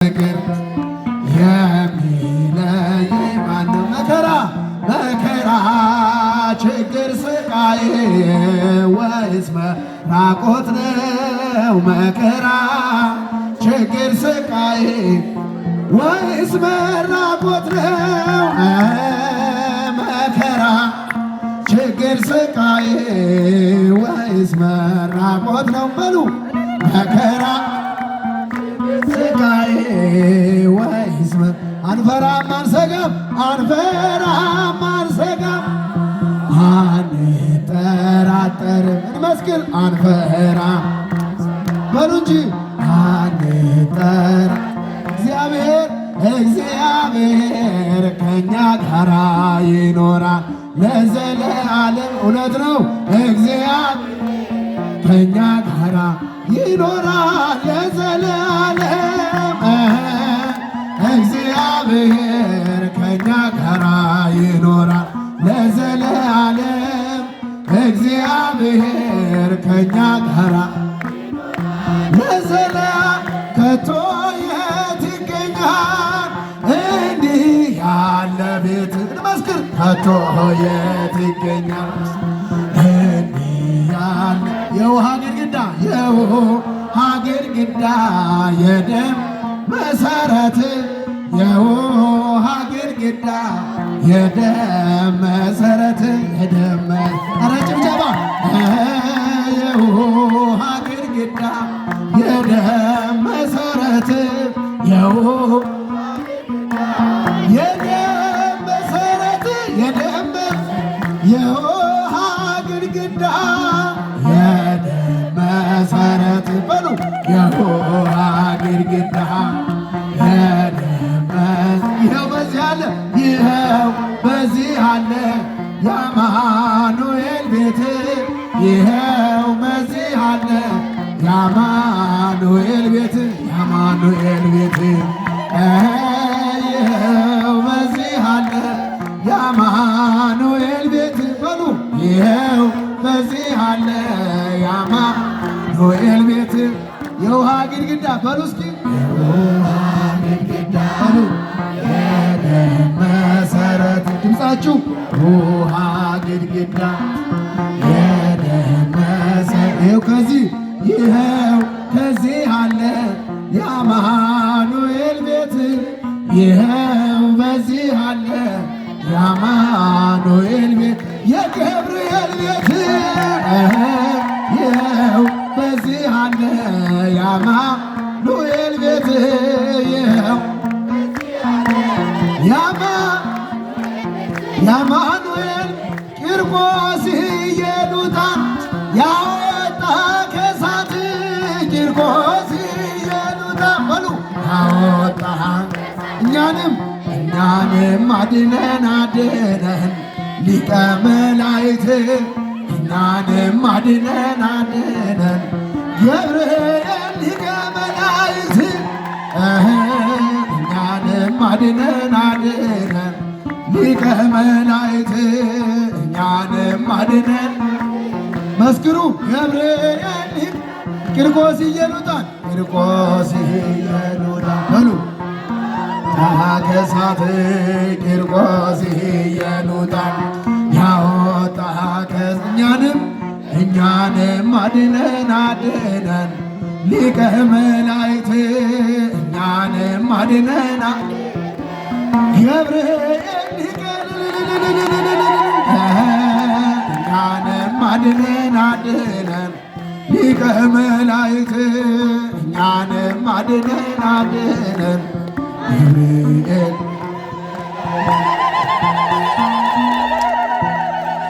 ነገር የሚለይ ማነው? መከራ ችግር ስቃይ ወይስ መራቆት ነው? መከራ ችግር ስቃይ ወይስ መራቆት ነው? መከራ ችግር ስቃይ ወይስ መራቆት ነው? በሉ መከራ ስቃይ ወይስ አንፈራም አንሰጋም፣ አንፈራም አንሰጋም፣ አንጠራጠርም እንመስክር አንፈራም በሉ እንጂ አንጠራ እግዚአብሔር ከእኛ ጋራ ይኖራል ለዘለዓለም። እውነት ነው። እግዚአብሔር ከእኛ ጋራ ይኖራል ለዘለዓለም። እግዚአብሔር ከእኛ ጋራ ይኖራል ለዘለዓለም። እግዚአብሔር ከእኛ ጋራ ለዘለዓለም። ከቶ የት ይገኛል እንዲህ ያለ ቤት እንመስክር። ከቶ የት ይገኛል እንዲህ ያለ የውሃ ግድግዳ የደም መሰረት የውሃ ግድግዳ የደም መሰረት ኧረ ጭብጨባ የውሃ ግድግዳ የደም መሰረት የደም መሰረት የውሃ ግድግዳ የደም መሰረት በሉ የውሃ ግድግዳ ይኸው በዚህ አለ የአማኑኤል ቤት ይኸው በዚህ አለ የአማኑኤል ቤት የአማኑኤል ቤት ይኸው በዚህ አለ የአማኑኤል ቤት በሉ ይኸው በዚህ አለ የአማኑኤል ቤት የውሃ ግድግዳ በሉ እስኪ የውሃ ግድግዳ በሉ የደም መሰረት ድምፃችሁ ውሃ ግድግዳ የደም መሰረት ይኸው ከዚህ አለ የአማኑኤል ቤት ይኸው በዚህ አለ የአማኑኤል ቤት የገብርኤል ቤት ይኸው በዚህ አለ የአማኑኤል ቤት ይኸው የአማኑኤል ቂርቆስ ኢየሉጣን ያወጣ ከእሳት ቂርቆስ ኢየሉጣን በሉ ያወጣ እኛንም አድነን ሊቀ መላእክት እኛንም አድነን ገብርኤል ሊቀ መላእክት እኛንም አድነን ሊቀ መላእክት እኛንም አድነን መስክሩ ገብርኤል ቂርቆስ ኢየሉጣን በሉ ከእሳት ቂርቆስ ኢየሉጣን ያወጣ እኛንም አድነን ሊቀ መላእክት እኛንም አድነን ገብርኤል እኛንም አድነን ሊቀ መላእክት እኛንም አድነን ገብርኤል